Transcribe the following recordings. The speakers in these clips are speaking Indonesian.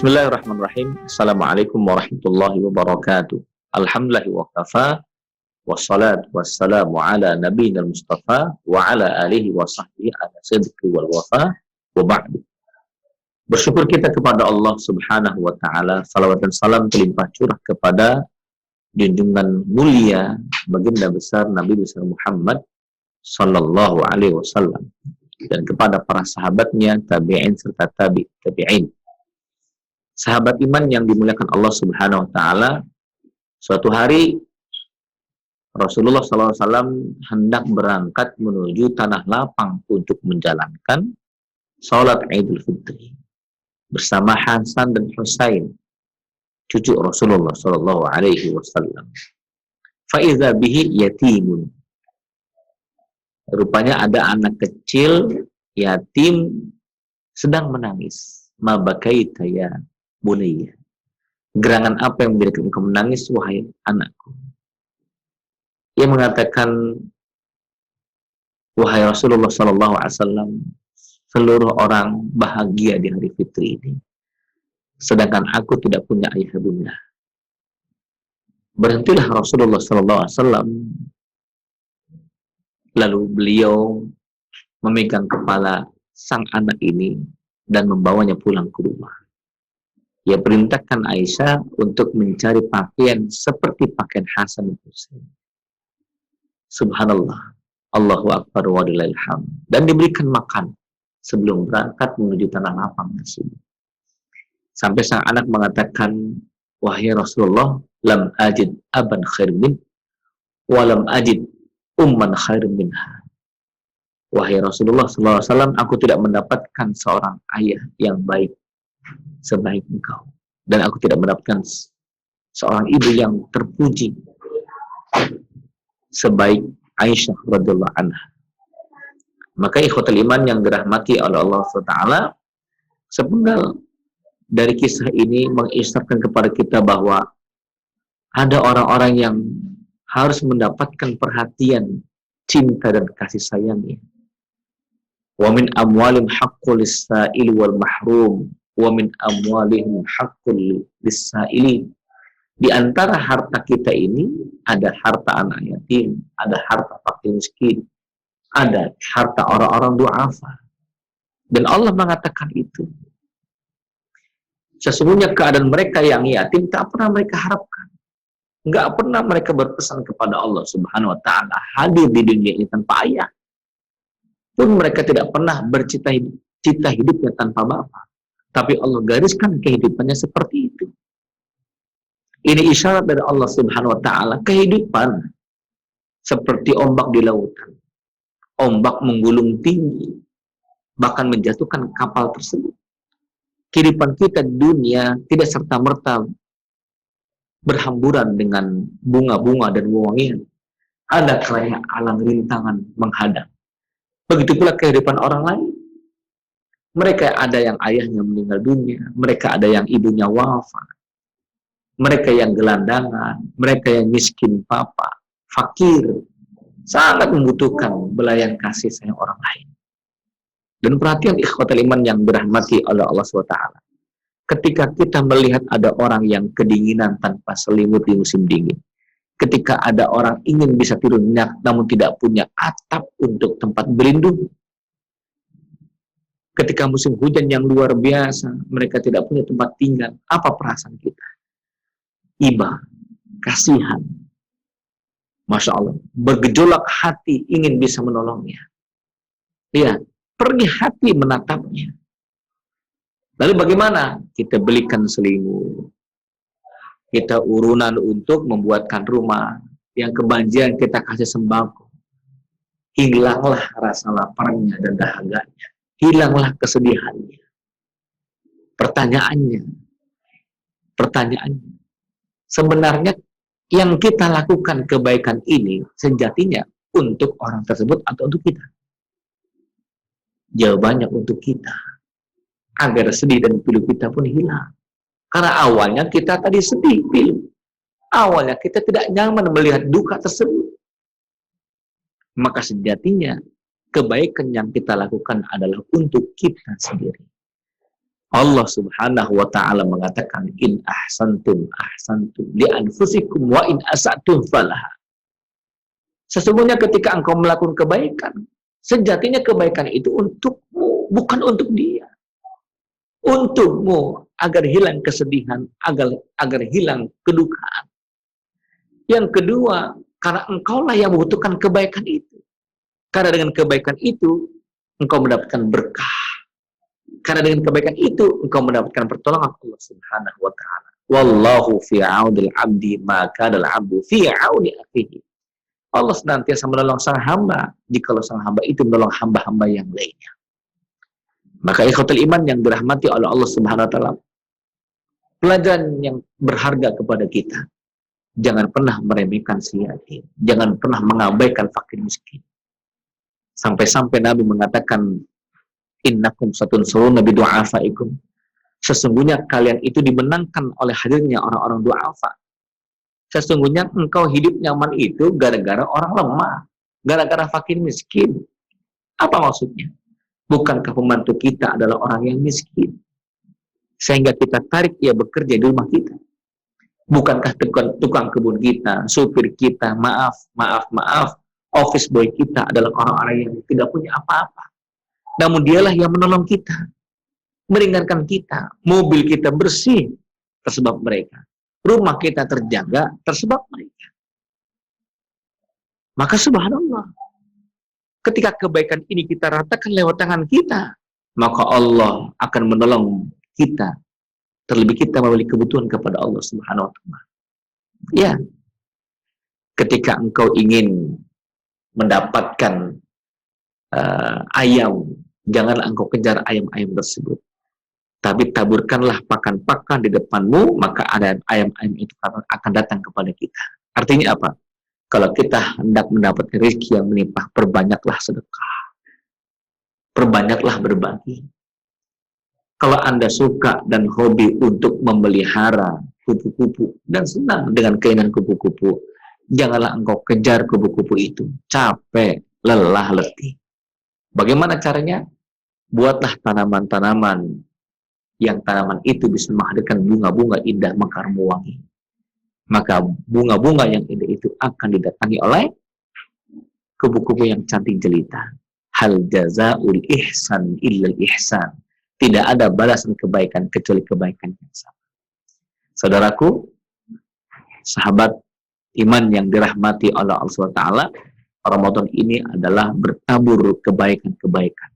Bismillahirrahmanirrahim. Assalamualaikum warahmatullahi wabarakatuh. Alhamdulillah wa kafa, wassalatu wassalamu ala nabiyina mustafa wa ala alihi wa sahbihi ala sidqi wal wafa wa ba'du. Bersyukur kita kepada Allah subhanahu wa ta'ala, salawat dan salam terlimpah curah kepada junjungan mulia baginda besar Nabi besar Muhammad sallallahu alaihi wasallam dan kepada para sahabatnya, tabi'in serta tabi'in. Sahabat iman yang dimuliakan Allah subhanahu wa ta'ala, suatu hari Rasulullah SAW hendak berangkat menuju Tanah Lapang untuk menjalankan sholat Idul Fitri bersama Hasan dan Husain, cucu Rasulullah SAW. Faiza bihi yatimun. Rupanya ada anak kecil yatim sedang menangis. Ma bakaita ya bunayya. Gerangan apa yang menjadikan engkau menangis, wahai anakku? Ia mengatakan, wahai Rasulullah SAW, seluruh orang bahagia di hari fitri ini, sedangkan aku tidak punya ayah bunda. Berhentilah Rasulullah SAW, lalu beliau memegang kepala sang anak ini dan membawanya pulang ke rumah. Ia perintahkan Aisyah untuk mencari pakaian seperti pakaian Hasan dan Husain. Subhanallah, Allahu Akbar wa lillahil hamd. Dan diberikan makan sebelum berangkat menuju Tanah Lapang tersebut. Sampai sang anak mengatakan, wahai Rasulullah, lam ajid aban khair min, wa lam ajid umman khair minha. Wahai Rasulullah SAW, aku tidak mendapatkan seorang ayah yang baik sebaik engkau, dan aku tidak mendapatkan seorang ibu yang terpuji sebaik Aisyah radhiyallahu anha. Maka ikhwatul iman yang dirahmati oleh Allah SWT, sepenggal dari kisah ini mengisyaratkan kepada kita bahwa ada orang-orang yang harus mendapatkan perhatian, cinta dan kasih sayangnya. Wa min amwalim haqqul lis-sa'il wal mahrum wa min amwalihim haqqul lis-sa'ilin. Di antara harta kita ini ada harta anak yatim, ada harta fakir miskin, ada harta orang-orang du'afa. Dan Allah mengatakan itu. Sesungguhnya keadaan mereka yang yatim tak pernah mereka harapkan. Enggak pernah mereka berpesan kepada Allah Subhanahu wa ta'ala hadir di dunia ini tanpa ayah. Pun mereka tidak pernah bercita hidupnya tanpa bapak. Tapi Allah gariskan kehidupannya seperti itu. Ini isyarat dari Allah Subhanahu wa ta'ala. Kehidupan seperti ombak di lautan. Ombak menggulung tinggi, bahkan menjatuhkan kapal tersebut. Kehidupan kita di dunia tidak serta-merta berhamburan dengan bunga-bunga dan wewangian. Ada kalanya alang rintangan menghadang. Begitu pula kehidupan orang lain. Mereka ada yang ayahnya meninggal dunia, mereka ada yang ibunya wafat, mereka yang gelandangan, mereka yang miskin papa, fakir, sangat membutuhkan belayan kasih sayang orang lain. Dan perhatian ikhwatul iman yang dirahmati oleh Allah SWT. Ketika kita melihat ada orang yang kedinginan tanpa selimut di musim dingin, ketika ada orang ingin bisa tidur nyenyak namun tidak punya atap untuk tempat berlindung, ketika musim hujan yang luar biasa, mereka tidak punya tempat tinggal, apa perasaan kita? Iba, kasihan. Masya Allah, bergejolak hati ingin bisa menolongnya. Ya, perih hati menatapnya. Lalu bagaimana? Kita belikan selimut. Kita urunan untuk membuatkan rumah. Yang kebanjiran kita kasih sembako. Hilanglah rasa laparnya dan dahaganya. Hilanglah kesedihannya. Pertanyaannya, sebenarnya yang kita lakukan kebaikan ini sejatinya untuk orang tersebut atau untuk kita? Jawabannya untuk kita. Agar sedih dan pilu kita pun hilang. Karena awalnya kita tadi sedih, pilu. Awalnya kita tidak nyaman melihat duka tersebut. Maka sejatinya kebaikan yang kita lakukan adalah untuk kita sendiri. Allah Subhanahu wa taala mengatakan in ahsantum ahsantum li anfusikum wa in asatum falaha. Sesungguhnya ketika engkau melakukan kebaikan, sejatinya kebaikan itu untukmu, bukan untuk dia. Untukmu agar hilang kesedihan, agar hilang kedukaan. Yang kedua, karena engkaulah yang membutuhkan kebaikan itu. Karena dengan kebaikan itu engkau mendapatkan berkah. Karena dengan kebaikan itu engkau mendapatkan pertolongan Allah Subhanahu wa taala. Wallahu fi 'aunil 'abdi ma kana al-'abdu fi 'auni akhihi. Allah senantiasa menolong sang hamba jikalau sang hamba itu menolong hamba-hamba yang lainnya. Maka ikhwatul iman yang dirahmati oleh Allah Subhanahu wa taala, pelajaran yang berharga kepada kita, jangan pernah meremehkan si yatim, jangan pernah mengabaikan fakir miskin. Sampai-sampai Nabi mengatakan innakum satunsuruna bidu'afaikum. Sesungguhnya kalian itu dimenangkan oleh hadirnya orang-orang du'afa. Sesungguhnya engkau hidup nyaman itu gara-gara orang lemah, gara-gara fakir miskin. Apa maksudnya? Bukankah pembantu kita adalah orang yang miskin? Sehingga kita tarik ia bekerja di rumah kita. Bukankah tukang kebun kita, supir kita, maaf, office boy kita adalah orang-orang yang tidak punya apa-apa. Namun dialah yang menolong kita, meringankan kita, mobil kita bersih tersebab mereka. Rumah kita terjaga tersebab mereka. Maka subhanallah, ketika kebaikan ini kita ratakan lewat tangan kita, maka Allah akan menolong kita. Terlebih kita memiliki kebutuhan kepada Allah Subhanahu wa taala. Ya. Ketika engkau ingin mendapatkan ayam, janganlah engkau kejar ayam-ayam tersebut. Tapi taburkanlah pakan-pakan di depanmu, maka ada ayam-ayam itu akan datang kepada kita. Artinya apa? Kalau kita hendak mendapatkan rezeki yang melimpah, perbanyaklah sedekah. Perbanyaklah berbagi. Kalau Anda suka dan hobi untuk memelihara kupu-kupu dan senang dengan keindahan kupu-kupu, janganlah engkau kejar kupu-kupu itu. Capek, lelah, letih. Bagaimana caranya? Buatlah tanaman-tanaman yang tanaman itu bisa menghadirkan bunga-bunga indah mekar mewangi. Maka bunga-bunga yang indah itu akan didatangi oleh kupu-kupu yang cantik jelita. Hal jazaul ihsan illal ihsan. Tidak ada balasan kebaikan kecuali kebaikan yang sama. Saudaraku, sahabat iman yang dirahmati oleh Allah SWT, Ramadan ini adalah bertabur kebaikan-kebaikan.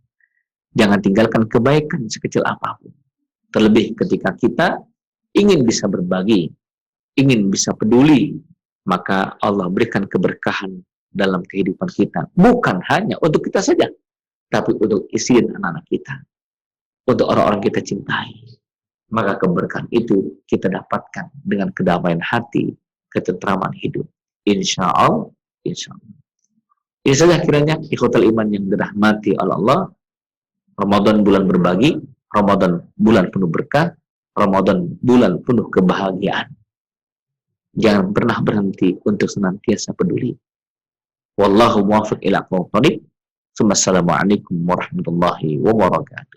Jangan tinggalkan kebaikan sekecil apapun. Terlebih ketika kita ingin bisa berbagi, ingin bisa peduli, maka Allah berikan keberkahan dalam kehidupan kita. Bukan hanya untuk kita saja, tapi untuk istri dan anak-anak kita. Untuk orang-orang kita cintai. Maka keberkahan itu kita dapatkan dengan kedamaian hati, ketentraman hidup. Insya Allah, insya Allah. Ini saja kiranya ikhwatul iman yang dirahmati oleh Allah. Ramadan bulan berbagi, Ramadan bulan penuh berkah, Ramadan bulan penuh kebahagiaan. Jangan pernah berhenti untuk senantiasa peduli. Wallahu muwaffiq ila aqwamit thoriq. Assalamualaikum warahmatullahi wabarakatuh.